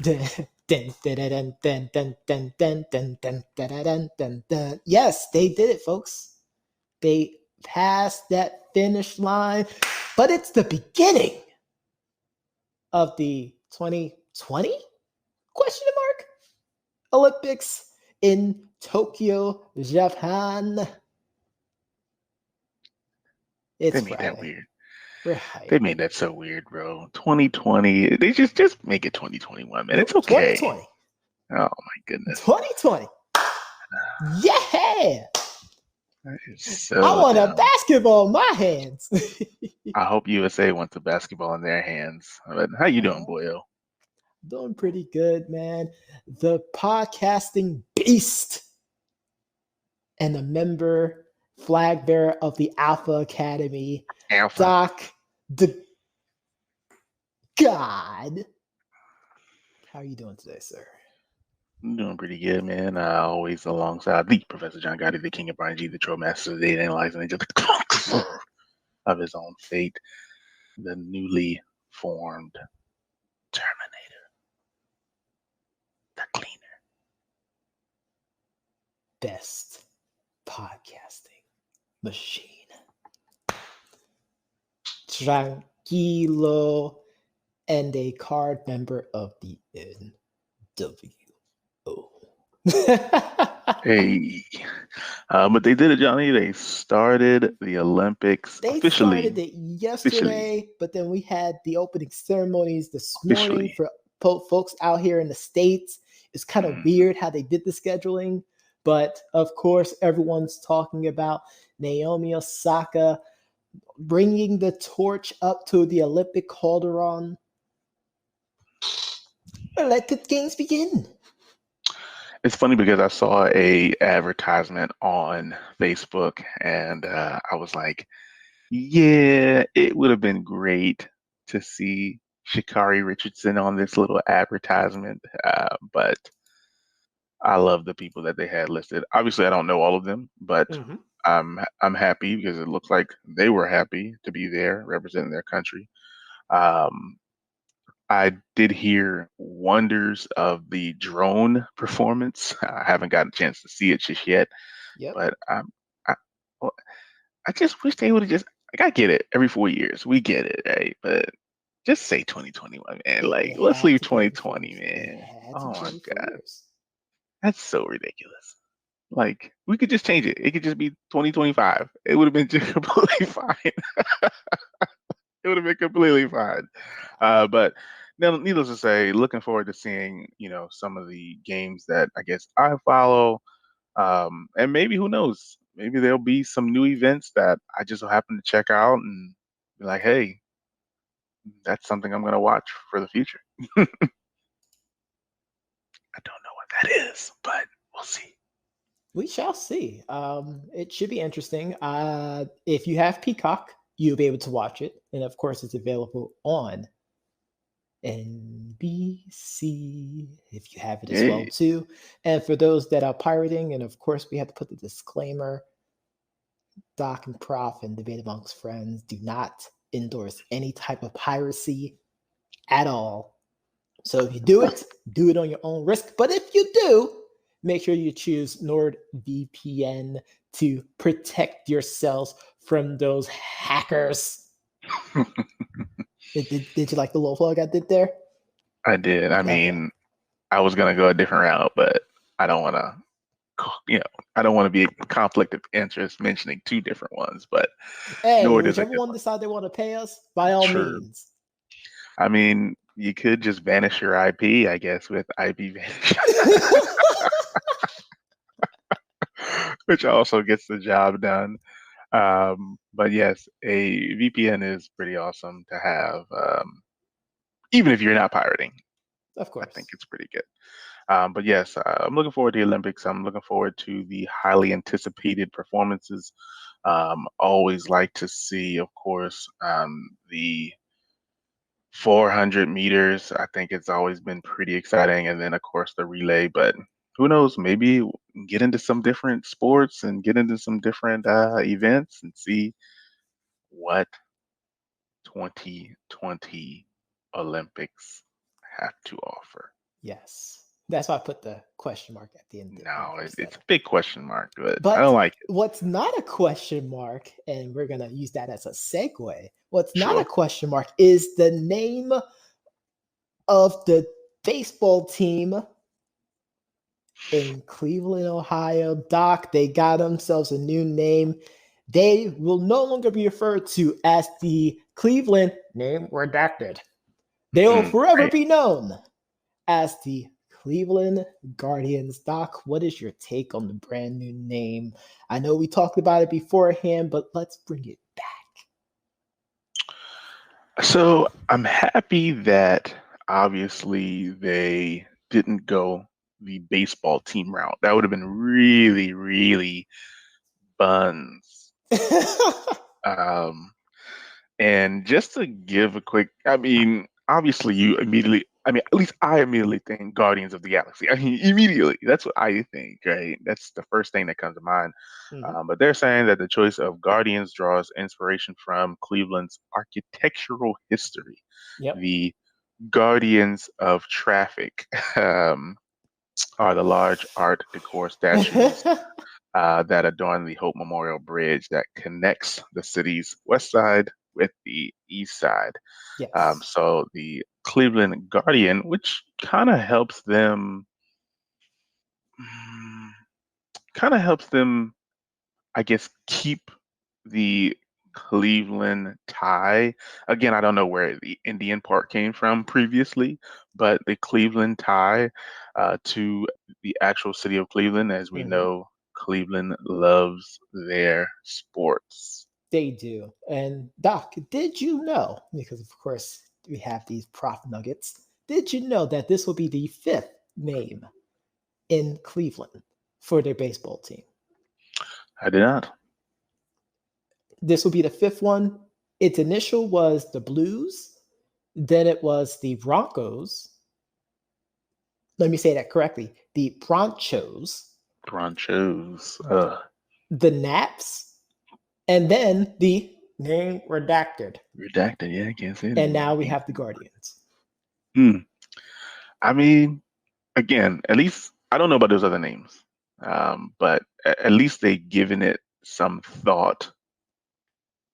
Dun, dun, dun, dun, dun, dun, dun, dun, dun, dun, dun, dun, dun, dun, dun. Yes, they did it, folks. They passed that finish line, but it's the beginning of the 2020 question mark Olympics in Tokyo, Japan. It's They made that Friday. weird. We're They hype. made that so weird, bro. 2020. They just make it 2021, man. It's Nope, okay. 2020. Oh my goodness. 2020. Yeah. That is I so want a dumb. basketball in my hands. I hope USA wants the basketball in their hands. But how you doing, uh, boyo? Doing pretty good, man. The podcasting beast and a member, flag bearer of the Alpha Academy, Alpha. Doc the God. How are you doing today, sir? I'm doing pretty good, man. Always alongside the Professor John Gotti, the King of Brian G, the Troll Master of the Data Analyzing Agent, the of his own fate, the newly formed Terminator, the cleaner. Best podcasting machine. Tranquilo and a card member of the NWO. Hey, but they did it, Johnny. They started the Olympics They started officially, it officially, yesterday, but then we had the opening ceremonies this morning officially. for folks out here in the States. It's kind of Mm. weird how they did the scheduling, but of course, everyone's talking about Naomi Osaka bringing the torch up to the Olympic Calderon. Let the games begin. It's funny because I saw a advertisement on Facebook, and I was like, yeah, it would have been great to see Shikari Richardson on this little advertisement, but I love the people that they had listed. Obviously, I don't know all of them, but Mm-hmm. I'm happy because it looks like they were happy to be there representing their country. Um, I did hear wonders of the drone performance. I haven't gotten a chance to see it just yet, Yep. but I, well, I just wish they would have just like I get it every 4 years, we get it, right? But just say 2021, man. Like It let's had leave to be every 4 2020, years. It man. had to Oh be my every four God, years. that's so ridiculous. Like we could just change it. It could just be 2025. It would have been just completely fine. It would have been completely fine. But now, needless to say, looking forward to seeing some of the games that I guess I follow, and maybe who knows, maybe there'll be some new events that I just so happen to check out and be like, hey, that's something I'm gonna watch for the future. I don't know what that is, but we'll see. We shall see. It should be interesting. If you have Peacock, you'll be able to watch it, and of course, it's available on NBC if you have it as well Yeah, too. And for those that are pirating, and of course, we have to put the disclaimer: Doc and Prof and Debate Amongst Friends do not endorse any type of piracy at all. So if you do it on your own risk. But if you do, make sure you choose NordVPN to protect yourselves from those hackers. Did you like the little plug I did there? I did. I Okay. mean, I was gonna go a different route, but I don't want to you know, I don't want to be a conflict of interest mentioning two different ones, but Hey, Nord is a whichever good one one. decide they want to pay us, by all True. means. I mean, you could just vanish your IP, I guess, with IP vanish, which also gets the job done. But yes, a VPN is pretty awesome to have, even if you're not pirating. Of I think course. it's pretty good. But yes, I'm looking forward to the Olympics. I'm looking forward to the highly anticipated performances. Always like to see, of course, the 400 meters. I think it's always been pretty exciting. And then, of course, the relay. But who knows? Maybe get into some different sports and get into some different events and see what 2020 Olympics have to offer. Yes. That's why I put the question mark at the end of No, verse it's a 7. big question mark, but I But don't like it. what's not a question mark, and we're going to use that as a segue, what's not a Sure. question mark is the name of the baseball team in Cleveland, Ohio. Doc, they got themselves a new name. They will no longer be referred to as the Cleveland name redacted. They will forever Right. be known as the Cleveland Guardians. Doc, what is your take on the brand new name? I know we talked about it beforehand, but let's bring it back. So I'm happy that obviously they didn't go the baseball team route. That would have been really, really buns. Um, and just to give a quick, I mean, obviously at least I immediately think Guardians of the Galaxy. I mean, immediately, that's what I think, right? That's the first thing that comes to mind. Mhm. But they're saying that the choice of Guardians draws inspiration from Cleveland's architectural history. Yep. The Guardians of Traffic are the large art decor statues that adorn the Hope Memorial Bridge that connects the city's west side with the east side. Yes. So the Cleveland Guardian, which kind of helps them, kind of helps them, I guess, keep the Cleveland tie. Again, I don't know where the Indian part came from previously, but the Cleveland tie to the actual city of Cleveland, as we Mhm. know, Cleveland loves their sports. They do. And Doc, did you know? Because of course we have these prop nuggets. Did you know that this will be the 5th name in Cleveland for their baseball team? I did not. This will be the 5th one. Its initial was the Blues, then it was the Broncos. Let me say that correctly. The Bronchos, Broncos. the Naps, and then the name redacted. Redacted. Yeah, I can't say it And anymore. now we have the Guardians. Hmm. I mean, again, at least I don't know about those other names, but at least they given it some thought.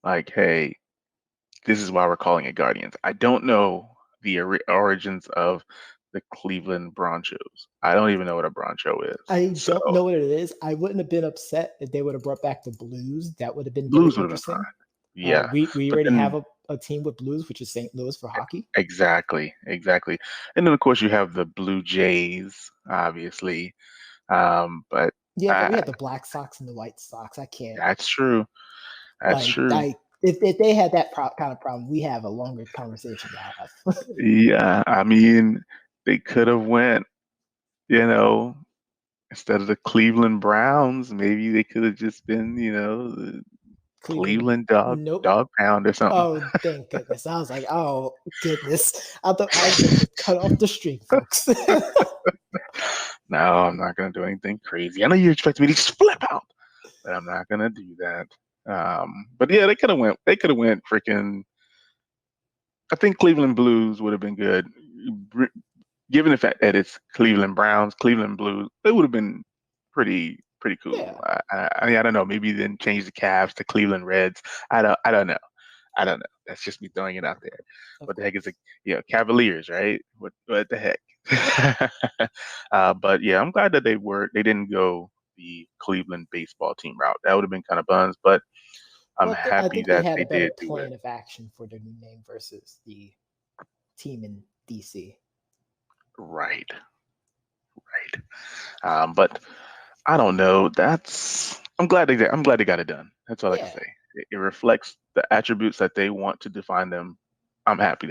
Like, hey, this is why we're calling it Guardians. I don't know the origins of the Cleveland Broncos. I don't even know what a Broncho I is. So don't know what it is. I wouldn't have been upset if they would have brought back the Blues. That would have been very Blues would have been fine. interesting. Yeah, We but already have then a team with Blues, which is St. Louis for hockey. exactly, and then of course you have the Blue Jays, obviously. But Yeah, but we uh, had the Black Sox and the White Sox. I can't that's true. That's like true. if they had that kind of problem, we have a longer conversation to have. Yeah, I mean, they could have went, you know, instead of the Cleveland Browns, maybe they could have just been, the Cleveland, Cleveland dog nope. pound or something. Oh, thank goodness. I was like, oh goodness. I thought I was going to cut off the stream, folks. No, I'm not gonna do anything crazy. I know you expect me to just flip out, but I'm not gonna do that. But yeah, they could have went freaking. I think Cleveland Blues would have been good. Given the fact that it's Cleveland Browns, Cleveland Blues, it would have been pretty cool. Yeah, I don't know. Maybe then change the Cavs to Cleveland Reds. I don't know. I don't know. That's just me throwing it out there. of What the heck is course. it? Yeah, Cavaliers, right? What the heck? But yeah, I'm glad that they didn't go the Cleveland baseball team route. That would have been kind of buns, but I'm Well, I happy think they that had they a better did do it. plan of action for their new name versus the team in DC. Right, right. But I don't know. I'm glad they got it done. That's all I can Yeah, say. It reflects the attributes that they want to define them. I'm happy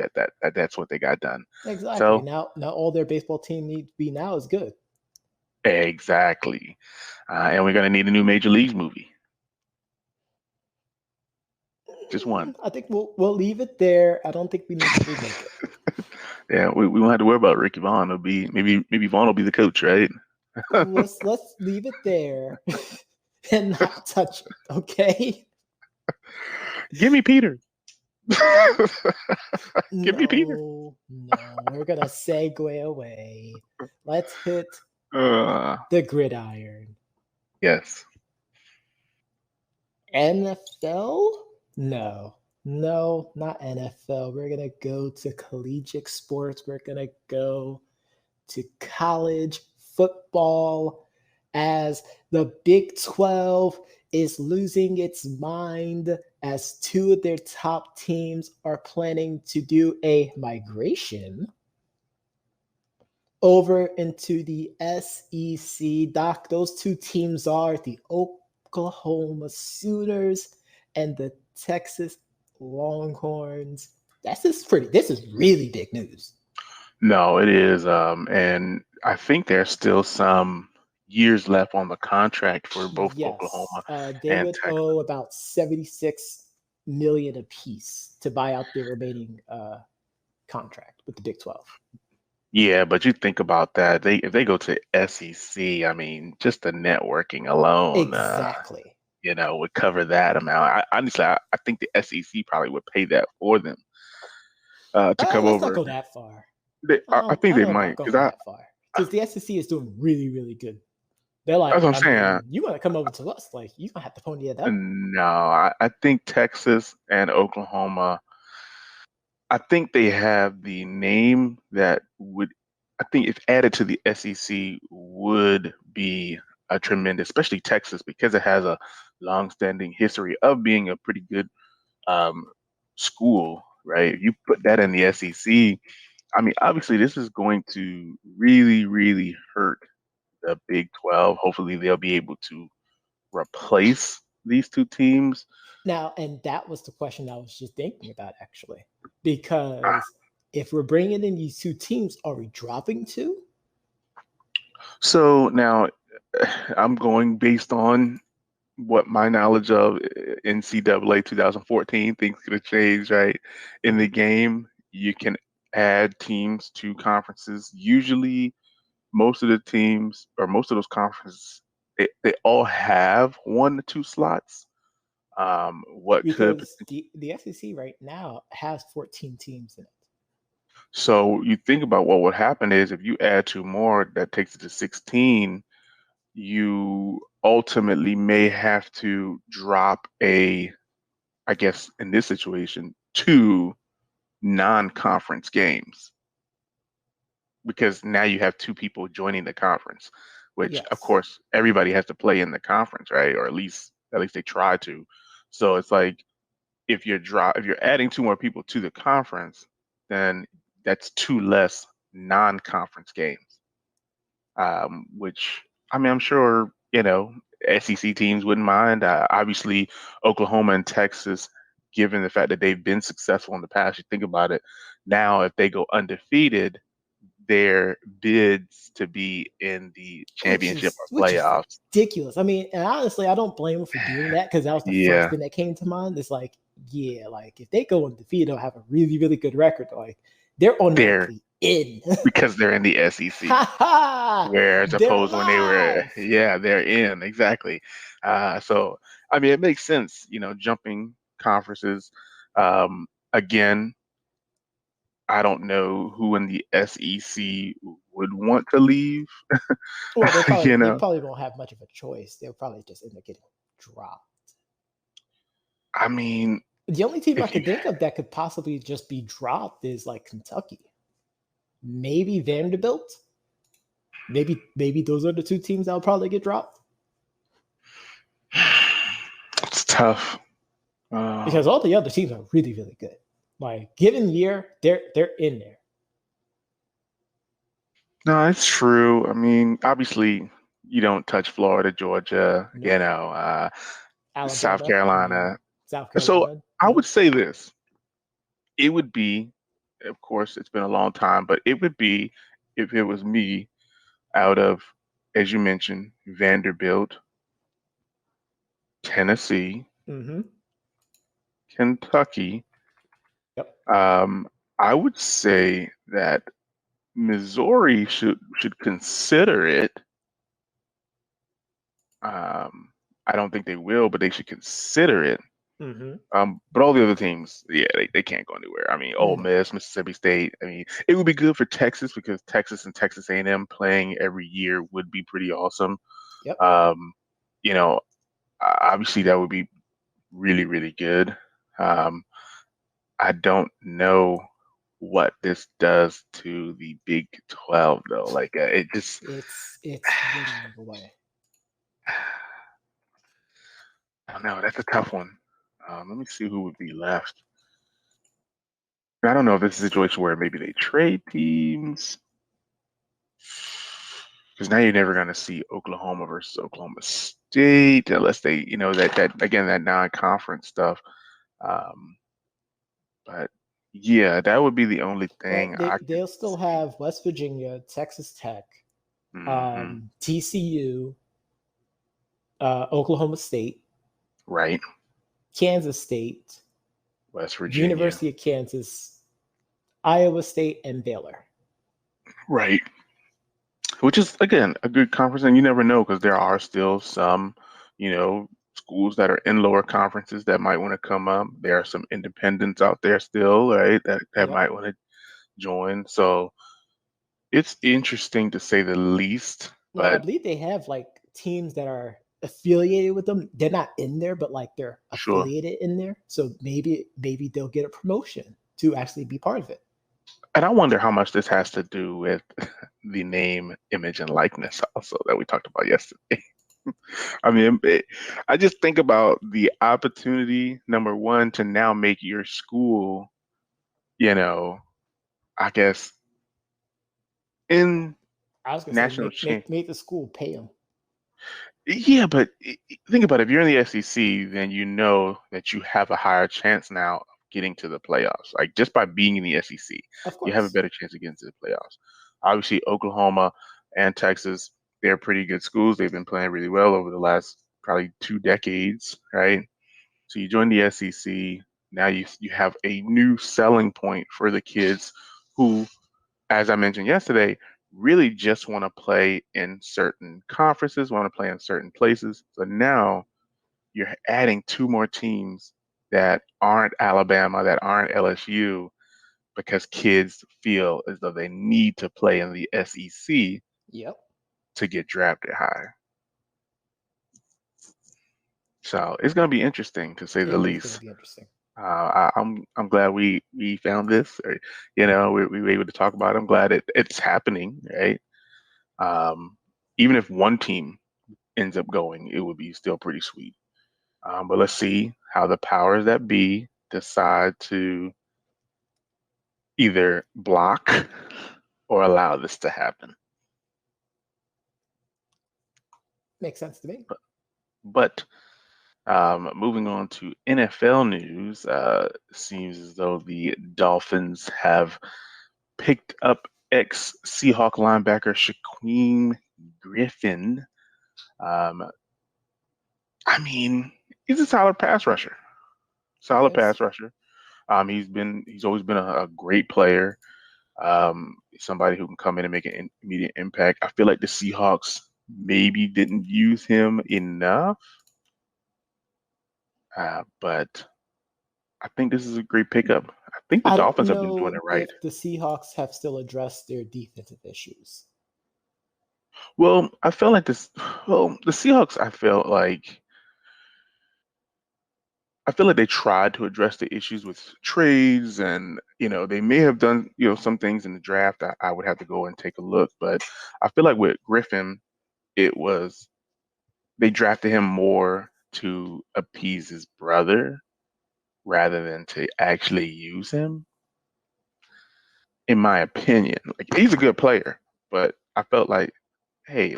that's what they got done. exactly. So Now all their baseball team needs to be now is good. exactly, and we're gonna need a new Major Leagues movie. Just one. I think we'll leave it there. I don't think we need to remake it. Yeah, we won't have to worry about Ricky Vaughn. It'll be maybe Vaughn will be the coach, right? Let's leave it there and not touch it. Okay. Give me Peter. Give me Peter. No, we're gonna segue away. Let's hit Uh, the gridiron. yes. NFL? No, not NFL. We're gonna go to collegiate sports. We're gonna go to college football as the Big 12 is losing its mind as two of their top teams are planning to do a migration over into the SEC. Doc, those two teams are the Oklahoma Sooners and the Texas Longhorns. This is really big news. No, it is. And I think there's still some years left on the contract for both Yes, Oklahoma they and would Texas. owe about 76 million apiece to buy out their remaining contract with the Big 12. Yeah, but you think about that. If they go to SEC, I mean, just the networking alone, Exactly. would cover that amount. Honestly, I think the SEC probably would pay that for them to come Let's not over. go that far. I think I they don't know about might, because going that far because the SEC is doing really, really good. They're that's like, what I'm I saying. mean, you want to come over to us? Like, you gonna have to pony it up. No, I think Texas and Oklahoma, I think they have the name that would, I think if added to the SEC would be a tremendous, especially Texas, because it has a long-standing history of being a pretty good um, school, right? If you put that in the SEC, I mean, obviously this is going to really, really hurt the Big 12. Hopefully they'll be able to replace these two teams. Now, and that was the question I was just thinking about actually, because if we're bringing in these two teams, are we dropping two? So now I'm going based on what my knowledge of NCAA 2014, things could have changed, right? In the Mhm. game, you can add teams to conferences. Usually, most of the teams or most of those conferences, they all have 1 to 2 slots. What could Because the SEC right now has 14 teams in it. so you think about what would happen is if you add 2 more, that takes it to 16. You ultimately may have to drop I guess in this situation, 2 non-conference games because now you have 2 people joining the conference, which of Yes. course everybody has to play in the conference, right? Or at least they try to. So it's like if you're adding 2 more people to the conference, then that's 2 less non-conference games. Which I mean I'm sure SEC teams wouldn't mind. Obviously, Oklahoma and Texas, given the fact that they've been successful in the past, you think about it. Now, if they go undefeated, their bids to be in the championship or Which is playoffs. ridiculous. I mean, and honestly, I don't blame them for doing that because that was the first Yeah, thing that came to mind. It's like, yeah, like if they go undefeated, they'll have a really, really good record. Like they're they're automatically in. because they're in the SEC. Ha ha! Whereas They're opposed when they were, alive. yeah, they're in exactly. So I mean, it makes sense, jumping conferences. Again, I don't know who in the SEC would want to leave. Well, you they know, probably won't have much of a choice. They'll probably just end up getting dropped. I mean, The only team I if you, could think of that could possibly just be dropped is like Kentucky, maybe Vanderbilt. Maybe those are the two teams that'll probably get dropped it's tough. because all the other teams are really really good. Like given year, they're in there. No, it's true. I mean, obviously, you don't touch Florida, Georgia, Nope. South Alabama. I mean Carolina. South So Carolina. I would Nope. say this. It would be, of course, it's been a long time, but it would be if it was me out of, as you mentioned, Vanderbilt, Tennessee, Mm-hmm. Kentucky. Yep. I would say that Missouri should consider it. I don't think they will, but they should consider it. Hmm. But all the other teams, yeah, they can't go anywhere. I mean, Ole No. Miss, Mississippi State. I mean, it would be good for Texas because Texas and Texas A&M playing every year would be pretty awesome. Yep. Um, you know, obviously that would be really, really good. Um, I don't know what this does to the Big 12 though. Like it just, It's dwindling away. I don't know. That's a tough one. Let me see who would be left. I don't know if it's a situation where maybe they trade teams because now you're never going to see Oklahoma versus Oklahoma State unless they, that again that non-conference stuff. Um, but yeah, that would be the only Well, thing I could they'll still see. have West Virginia, Texas Tech, Hmm. TCU, Oklahoma State, Right, Kansas State, West Virginia. University of Kansas, Iowa State, and Baylor. Right, which is again a good conference, and you never know because there are still some, schools that are in lower conferences that might want to come up. There are some independents out there still, right, that Yep. might want to join. So it's interesting to say the least, Well, I but believe they have like teams that are affiliated with them. They're not in there, but like they're sure. affiliated in there. So maybe they'll get a promotion to actually be part of it. And I wonder how much this has to do with the name, image, and likeness also that we talked about yesterday. I mean, I just think about the opportunity, number one, to now make your school, you know, I guess in I was gonna say national make champ. make the school pay them. Yeah, but think about it. If you're in the SEC, then you know that you have a higher chance now of getting to the playoffs. Like just by being in the SEC, Of you have a course. better chance of getting to the playoffs. Obviously, Oklahoma and Texas, they're pretty good schools. They've been playing really well over the last probably 2 decades, right? So you join the SEC. Now you have a new selling point for the kids who, as I mentioned yesterday, really just want to play in certain conferences, want to play in certain places. So now you're adding two more teams that aren't Alabama, that aren't LSU, because kids feel as though they need to play in the SEC Yep. to get drafted higher. So it's going to be interesting to say the It is gonna least. be interesting. I'm glad we found this, or, we were able to talk about it. I'm glad it's happening, right? Um, Even if one team ends up going, it would be still pretty sweet. But let's see how the powers that be decide to either block or allow this to happen. Makes sense to me. But moving on to NFL news, seems as though the Dolphins have picked up ex-Seahawk linebacker Shaquem Griffin. Um, I mean, he's a solid pass rusher. He Solid is. pass rusher. He's always been a great player. Somebody who can come in and make an immediate impact. I feel like the Seahawks maybe didn't use him enough, but I think this is a great pickup. I think the I don't Dolphins have been doing know it right. if the Seahawks have still addressed their defensive issues. Well, I feel like this. Well, the Seahawks, I feel like they tried to address the issues with trades, and they may have done some things in the draft. I would have to go and take a look, but I feel like with Griffin, it was they drafted him more to appease his brother rather than to actually use him, in my opinion. Like he's a good player, but I felt like, hey, He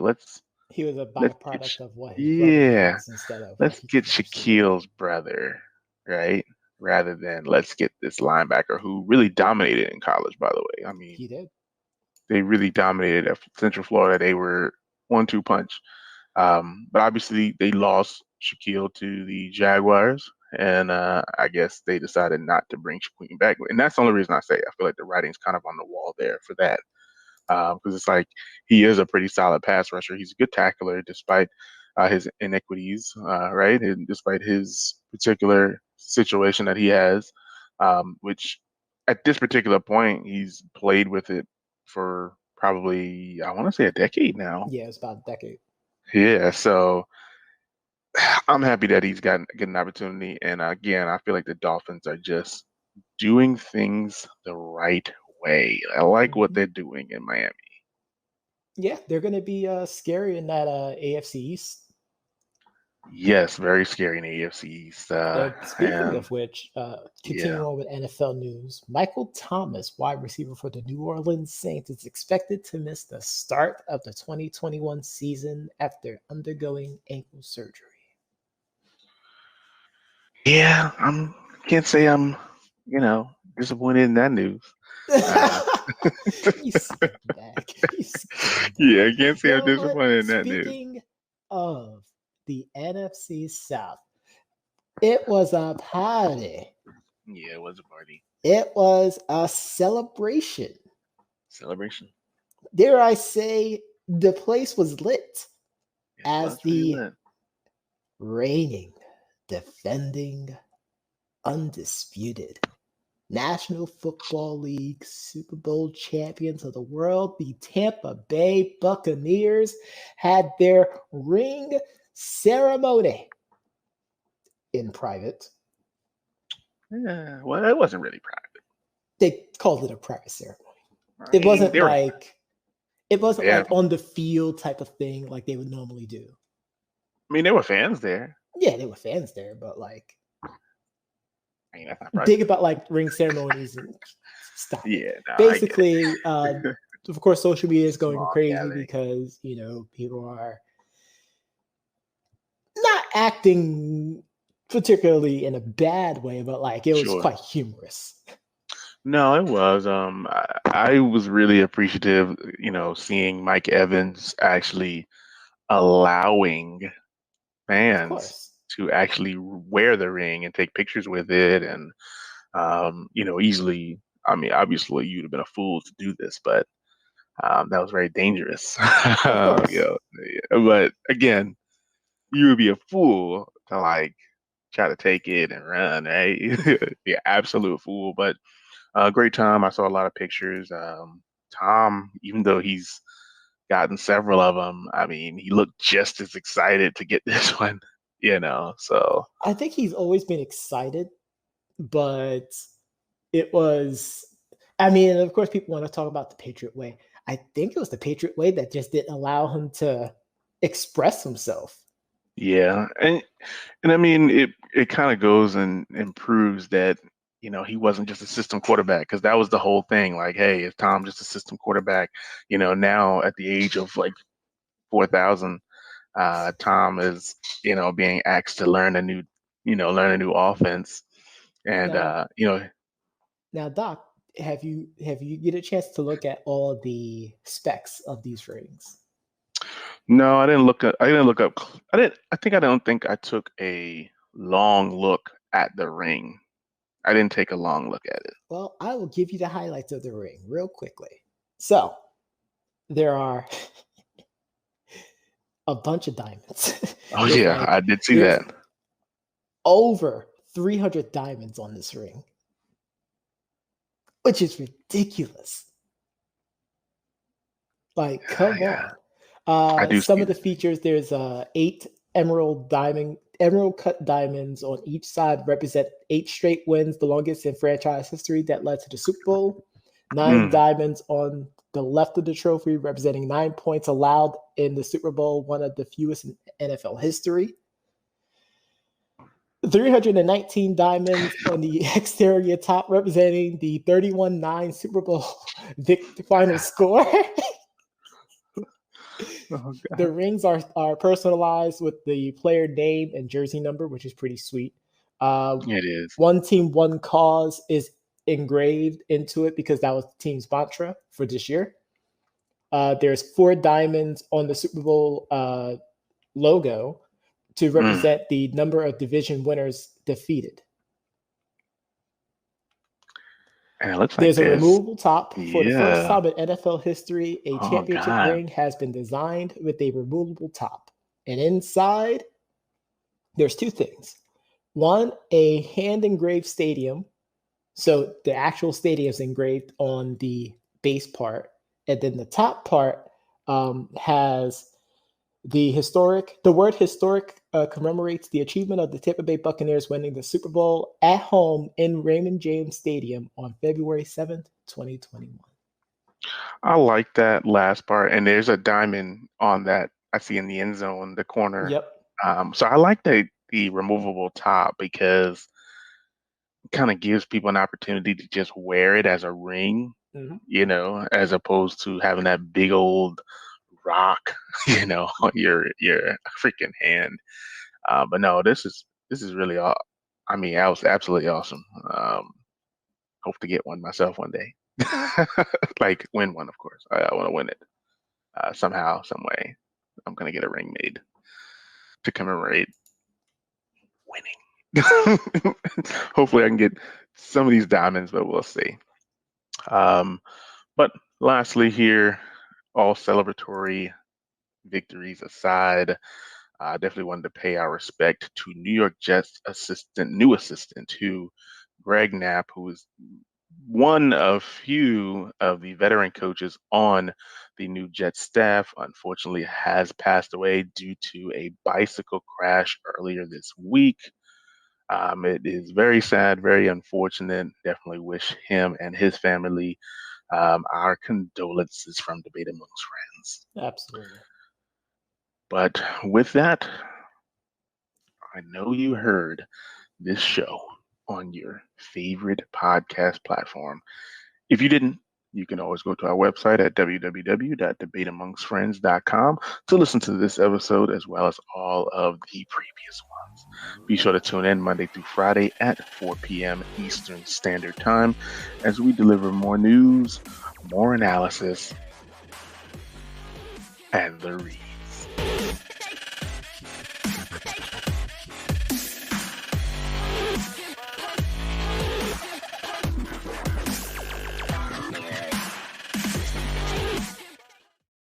was a let's get byproduct of what his brother yeah, was instead of what let's he get could actually do. Shaquille's brother, right? Rather than let's get this linebacker who really dominated in college, by the way. I mean, He did. they really dominated at Central Florida. They were 1-2 punch. But obviously, they lost Shaquille to the Jaguars, and I guess they decided not to bring Shaquille back. And that's the only reason I say I feel like the writing's kind of on the wall there for that, because it's like he is a pretty solid pass rusher. He's a good tackler despite his inequities, right? And despite his particular situation that he has, which at this particular point, he's played with it for probably, I want to say, a decade now. Yeah, it's about a decade. Yeah, so I'm happy that he's getting an opportunity. And again, I feel like the Dolphins are just doing things the right way. I like what they're doing in Miami. Yeah, they're going to be scary in that AFC East. Yes, very scary in the AFC East. Speaking of which, continuing yeah. on with NFL news, Michael Thomas, wide receiver for the New Orleans Saints, is expected to miss the start of the 2021 season after undergoing ankle surgery. Yeah, can't say I'm, disappointed in that news. You scumbag. You scumbag. Yeah, I can't say I'm But disappointed in that news. speaking of the NFC South, it was a party. Yeah, it was a party. It was a celebration. Celebration. Dare I say, the place was lit as the lit. reigning, defending, undisputed National Football League Super Bowl champions of the world, the Tampa Bay Buccaneers, had their ring ceremony in private. Yeah, well, it wasn't really private. They called it a private ceremony. It wasn't like on the field type of thing like they would normally do. I mean, there were fans there. Yeah, there were fans there, but like, I mean, that's not private. think about like ring ceremonies and stuff. Yeah, no, basically, of course, social media is going crazy because people are not acting particularly in a bad way, but like it was quite humorous. No, it was. I was really appreciative, seeing Mike Evans actually allowing fans to actually wear the ring and take pictures with it, and easily. I mean, obviously, you'd have been a fool to do this, but that was very dangerous. But again, you would be a fool to like try to take it and run, right? Be an absolute fool. But great time. I saw a lot of pictures. Tom, even though he's gotten several of them, I mean, he looked just as excited to get this one, so. I think he's always been excited, but it was, I mean, of course, people want to talk about the Patriot way. I think it was the Patriot way that just didn't allow him to express himself. Yeah, and I mean, it kind of goes and proves that he wasn't just a system quarterback, because that was the whole thing. Like, hey, is Tom just a system quarterback? Now at the age of like 4,000, Tom is being asked to learn a new offense, and Now, Doc, have you get a chance to look at all the specs of these rings? No, I didn't look up. I don't think I took a long look at the ring. I didn't take a long look at it. Well, I will give you the highlights of the ring real quickly. So, there are a bunch of diamonds. Oh yeah, I did see that. Over 300 diamonds on this ring, which is ridiculous. Like, come on. Some of the features, there's 8 emerald cut diamonds on each side, represent 8 straight wins, the longest in franchise history that led to the Super Bowl. 9 diamonds on the left of the trophy, representing 9 points allowed in the Super Bowl, one of the fewest in NFL history. 319 diamonds on the exterior top, representing the 31-9 Super Bowl final score. Oh, the rings are personalized with the player name and jersey number, which is pretty sweet. It is. One team, one cause is engraved into it because that was the team's mantra for this year. There's 4 diamonds on the Super Bowl logo to represent the number of division winners defeated. And it looks like there's a removable top. For the first time in NFL history, a Oh, championship God. ring has been designed with a removable top. And inside, there's 2 things. One, a hand engraved stadium. So the actual stadium is engraved on the base part. And then the top part has the word historic commemorates the achievement of the Tampa Bay Buccaneers winning the Super Bowl at home in Raymond James Stadium on February 7th, 2021. I like that last part. And there's a diamond on that I see in the end zone, the corner. Yep. So I like the removable top because it kind of gives people an opportunity to just wear it as a ring, as opposed to having that big old rock, on your freaking hand. But no, this is really all. I mean, that was absolutely awesome. Hope to get one myself one day. Like win one, of course. I want to win it somehow, some way. I'm gonna get a ring made to commemorate winning. Hopefully, I can get some of these diamonds, but we'll see. But lastly, here, all celebratory victories aside, I definitely wanted to pay our respect to New York Jets new assistant to Greg Knapp, who is one of few of the veteran coaches on the new Jets staff. Unfortunately, has passed away due to a bicycle crash earlier this week. It is very sad, very unfortunate. Definitely wish him and his family our condolences from Debate Amongst Friends. Absolutely. But with that, I know you heard this show on your favorite podcast platform. If you didn't, you can always go to our website at www.debateamongstfriends.com to listen to this episode as well as all of the previous ones. Be sure to tune in Monday through Friday at 4 p.m. Eastern Standard Time as we deliver more news, more analysis, and the read.